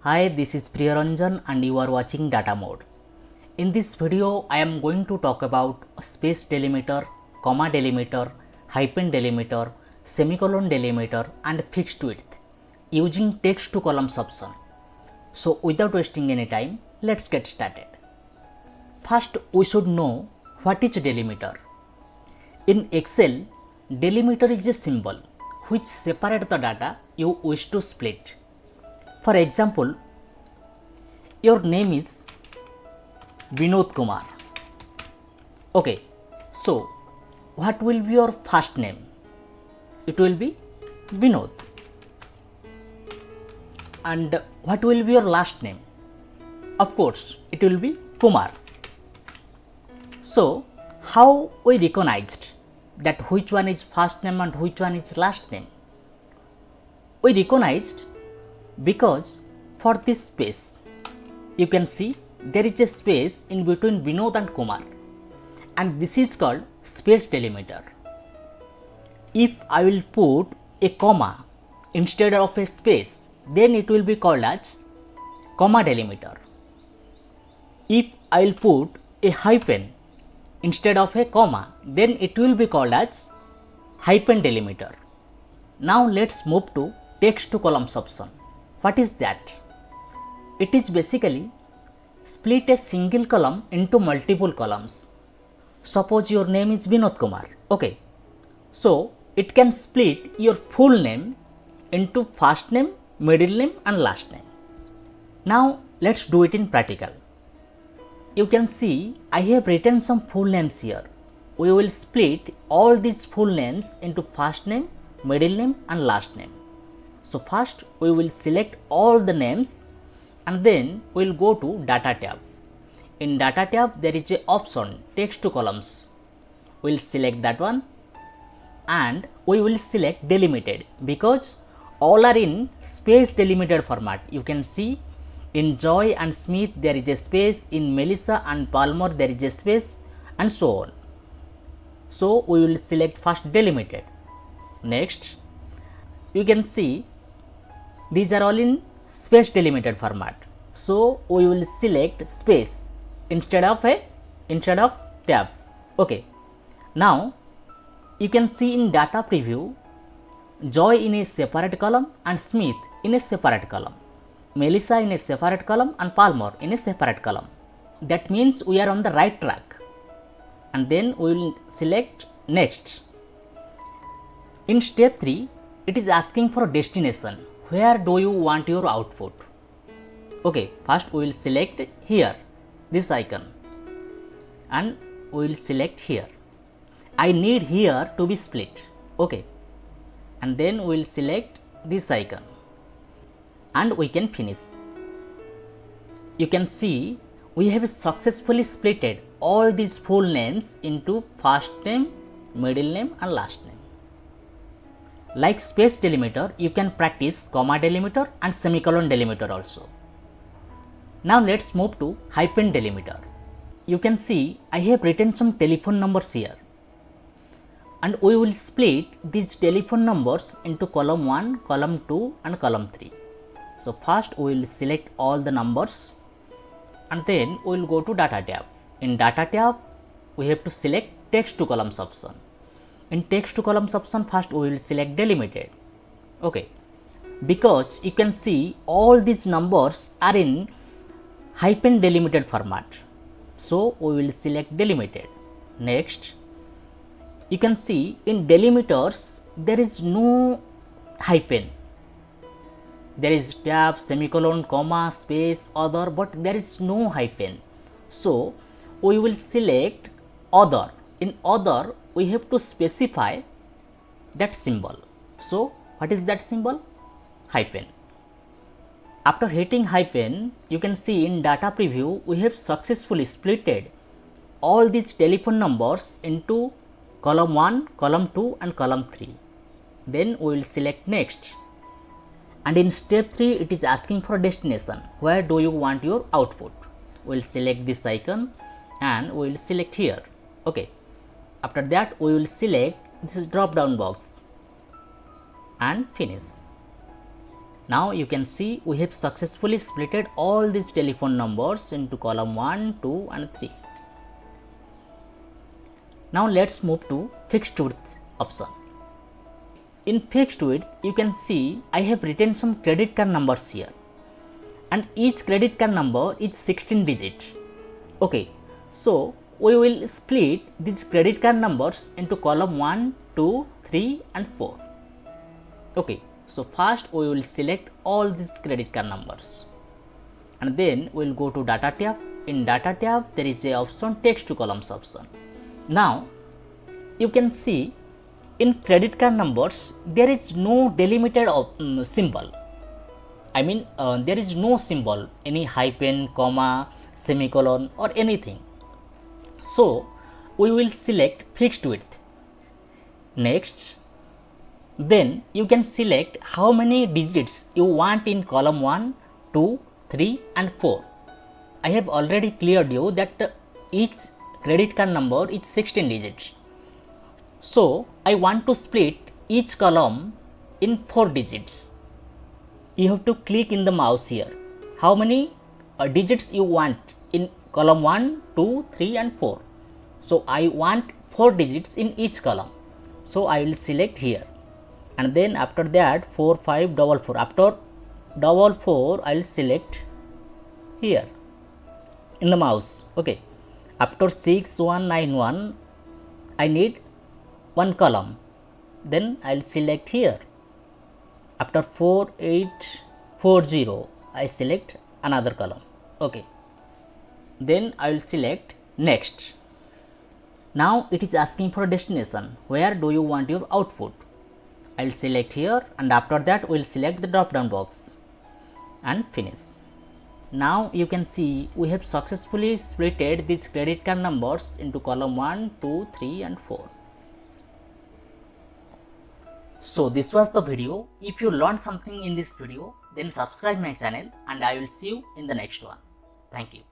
Hi, this is Priyaranjan and you are watching Data Mode. In this video, I am going to talk about space delimiter, comma delimiter, hyphen delimiter, semicolon delimiter and fixed width using text to columns option. So without wasting any time, let's get started. First, we should know what is delimiter. In Excel, delimiter is a symbol which separates the data you wish to split. For example, your name is Vinod Kumar. Okay, so what will be your first name? It will be Vinod. And what will be your last name? Of course, it will be Kumar. So, how we recognized that which one is first name and which one is last name? We recognized because for this space, you can see there is a space in between Vinod and Kumar, and this is called space delimiter. If I will put a comma instead of a space, then it will be called as comma delimiter. If I will put a hyphen instead of a comma, then it will be called as hyphen delimiter. Now let's move to text to columns option. What is that? It is basically split a single column into multiple columns. Suppose your name is Vinod Kumar. Okay. So it can split your full name into first name, middle name and last name. Now let's do it in practical. You can see I have written some full names here. We will split all these full names into first name, middle name and last name. So first we will select all the names and then we will go to data tab. In data tab there is a option text to columns. We will select that one and we will select delimited because all are in space delimited format. You can see in Joy and Smith there is a space, in Melissa and Palmer there is a space and so on. So we will select first delimited. Next you can see these are all in space delimited format. So we will select space instead of tab. Okay. Now you can see in data preview Joy in a separate column and Smith in a separate column, Melissa in a separate column and Palmer in a separate column. That means we are on the right track. And then we will select next. In step 3, it is asking for destination. Where do you want your output? Okay, first we will select here, this icon, and we will select here. I need here to be split. Okay, and then we will select this icon and we can finish. You can see we have successfully splitted all these full names into first name, middle name and last name. Like space delimiter, you can practice comma delimiter and semicolon delimiter also. Now let's move to hyphen delimiter. You can see I have written some telephone numbers here. And we will split these telephone numbers into column 1, column 2 and column 3. So first we will select all the numbers and then we will go to data tab. In data tab, we have to select text to columns option. In text to columns option, first we will select delimited. Okay, because you can see all these numbers are in hyphen delimited format. So we will select delimited. Next, you can see in delimiters there is no hyphen. There is tab, semicolon, comma, space, other, but there is no hyphen. So we will select other. In other, we have to specify that symbol. So what is that symbol? Hyphen. After hitting hyphen, you can see in data preview we have successfully splitted all these telephone numbers into column 1, column 2 and column 3. Then we will select next. And in step 3 it is asking for destination. Where do you want your output? We will select this icon and we will select here. Okay. After that we will select this drop down box and finish. Now you can see we have successfully splitted all these telephone numbers into column 1, 2 and 3. Now let's move to fixed width option. In fixed width, you can see I have written some credit card numbers here, and each credit card number is 16 digit. Okay, so we will split these credit card numbers into column 1, 2, 3 and 4. Okay, so first we will select all these credit card numbers, and then we will go to data tab. In data tab there is a option text to columns option. Now you can see in credit card numbers there is no delimiter symbol. I mean there is no symbol, any hyphen, comma, semicolon or anything. So we will select fixed width. Next, then you can select how many digits you want in column 1, 2, 3 and 4. I have already cleared you that each credit card number is 16 digits. So I want to split each column in 4 digits. You have to click in the mouse here. How many digits you want in column 1, 2, 3 and 4. So I want 4 digits in each column. So I will select here. And then after that 4, 5, 4, 4. After 4, I will select here in the mouse. Okay. After 6, 1, 9, 1, I need one column. Then I will select here. After 4, 8, 4, 0, I select another column. Okay. Then I will select next. Now it is asking for a destination. Where do you want your output? I will select here, and after that we will select the drop down box and finish. Now you can see we have successfully splitted these credit card numbers into column 1, 2, 3 and 4. So this was the video. If you learned something in this video, then subscribe my channel and I will see you in the next one. Thank you.